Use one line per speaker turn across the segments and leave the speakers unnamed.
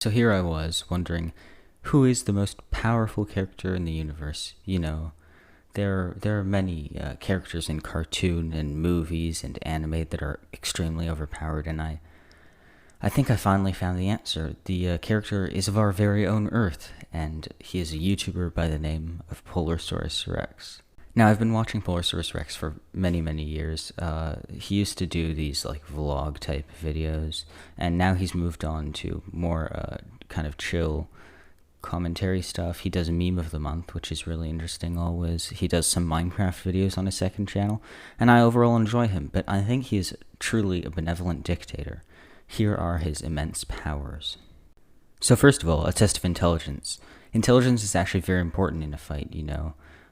So here I was, wondering, who is the most powerful character in the universe? There are many characters in cartoon and movies and anime that are extremely overpowered, and I think I finally found the answer. The character is of our very own Earth, and he is a YouTuber by the name of Polarsaurus Rex. Now, I've been watching Polarsaurus Rex for many, many years. He used to do these vlog type videos, and now he's moved on to more kind of chill commentary stuff. He does a meme of the month, which is really interesting always. He does some Minecraft videos on his second channel, and I overall enjoy him, but I think he is truly a benevolent dictator. Here are his immense powers. So first of all, a test of intelligence. Intelligence is actually very important in a fight,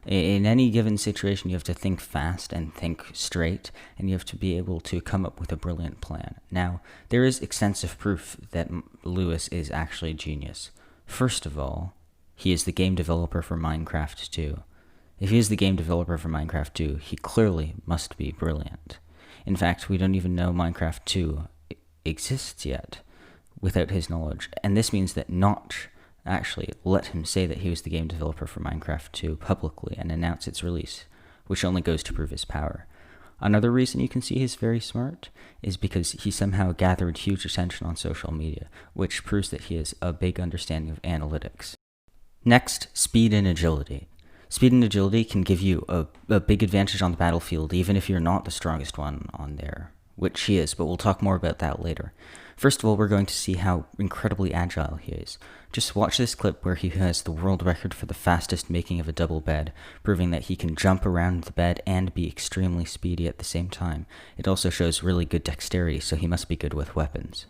In any given situation, you have to think fast and think straight, and you have to be able to come up with a brilliant plan. Now, there is extensive proof that Lewis is actually a genius. First of all, he is the game developer for Minecraft 2. If he is the game developer for Minecraft 2, he clearly must be brilliant. In fact, we don't even know Minecraft 2 exists yet without his knowledge, and this means that Notch actually let him say that he was the game developer for Minecraft 2 publicly and announce its release, which only goes to prove his power. Another reason you can see he's very smart is because he somehow gathered huge attention on social media, which proves that he has a big understanding of analytics. Next, speed and agility. Speed and agility can give you a big advantage on the battlefield, even if you're not the strongest one on there, which he is, but we'll talk more about that later. First of all, we're going to see how incredibly agile he is. Just watch this clip where he has the world record for the fastest making of a double bed, proving that he can jump around the bed and be extremely speedy at the same time. It also shows really good dexterity, so he must be good with weapons.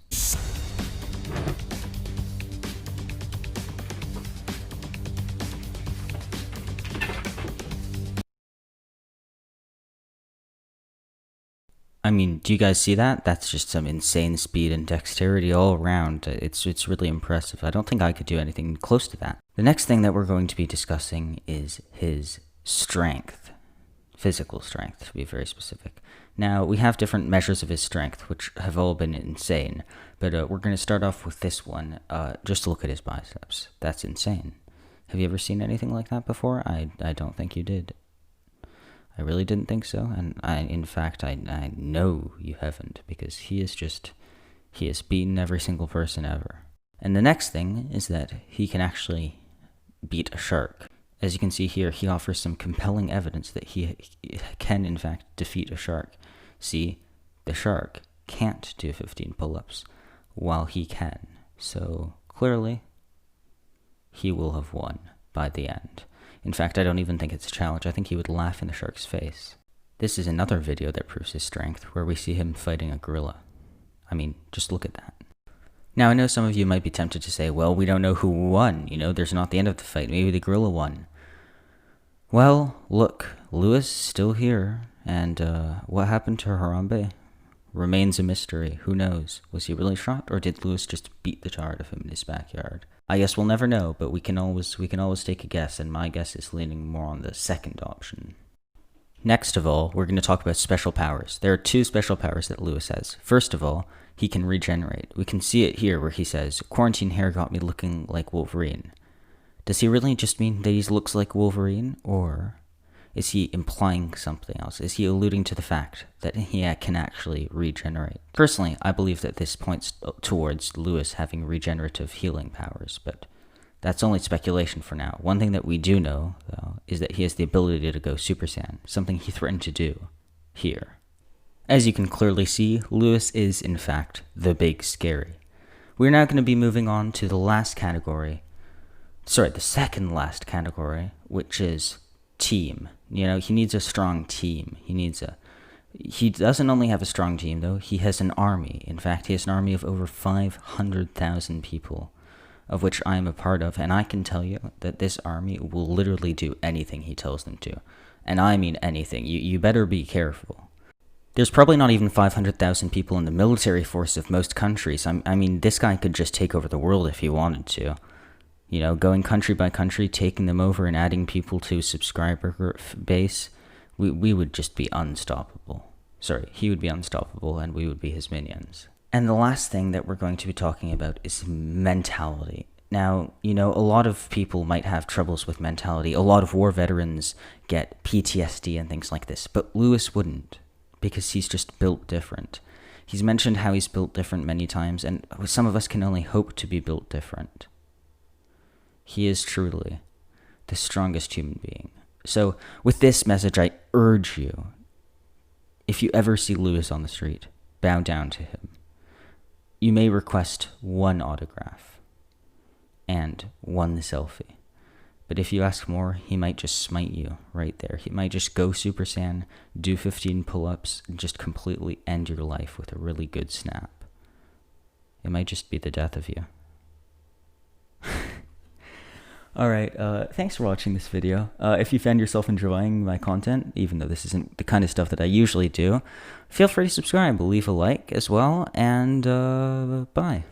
I mean, do you guys see that? That's just some insane speed and dexterity all around. It's really impressive. I don't think I could do anything close to that. The next thing that we're going to be discussing is his strength. Physical strength, to be very specific. Now, we have different measures of his strength, which have all been insane. But we're going to start off with this one. Just look at his biceps. That's insane. Have you ever seen anything like that before? I don't think you did. I really didn't think so, and in fact, I know you haven't, because he has beaten every single person ever. And the next thing is that he can actually beat a shark. As you can see here, he offers some compelling evidence that he can in fact defeat a shark. See, the shark can't do 15 pull-ups, while he can. So clearly, he will have won by the end. In fact, I don't even think it's a challenge. I think he would laugh in the shark's face. This is another video that proves his strength, where we see him fighting a gorilla. I mean, just look at that. Now, I know some of you might be tempted to say, well, we don't know who won. There's not the end of the fight. Maybe the gorilla won. Well, look, Lewis is still here, and what happened to Harambe remains a mystery. Who knows? Was he really shot, or did Lewis just beat the tar out of him in his backyard? I guess we'll never know, but we can always take a guess, and my guess is leaning more on the second option. Next of all, we're going to talk about special powers. There are two special powers that Lewis has. First of all, he can regenerate. We can see it here where he says, "Quarantine hair got me looking like Wolverine." Does he really just mean that he looks like Wolverine, or is he implying something else? Is he alluding to the fact that he can actually regenerate? Personally, I believe that this points towards Lewis having regenerative healing powers, but that's only speculation for now. One thing that we do know, though, is that he has the ability to go Super Saiyan, something he threatened to do here. As you can clearly see, Lewis is, in fact, the big scary. We're now going to be moving on to the second last category, which is team. He needs a strong team. He doesn't only have a strong team, though. He has an army. In fact, he has an army of over 500,000 people, of which I am a part of, and I can tell you that this army will literally do anything he tells them to. And I mean anything. You better be careful. There's probably not even 500,000 people in the military force of most countries. I mean, this guy could just take over the world if he wanted to. Going country by country, taking them over and adding people to subscriber base, we would just be unstoppable. Sorry, he would be unstoppable and we would be his minions. And the last thing that we're going to be talking about is mentality. Now, a lot of people might have troubles with mentality. A lot of war veterans get PTSD and things like this, but Lewis wouldn't, because he's just built different. He's mentioned how he's built different many times, and some of us can only hope to be built different. He is truly the strongest human being. So, with this message, I urge you, if you ever see Lewis on the street, bow down to him. You may request one autograph and one selfie. But if you ask more, he might just smite you right there. He might just go Super Saiyan, do 15 pull-ups, and just completely end your life with a really good snap. It might just be the death of you. Alright, thanks for watching this video. If you found yourself enjoying my content, even though this isn't the kind of stuff that I usually do, feel free to subscribe, leave a like as well, and bye.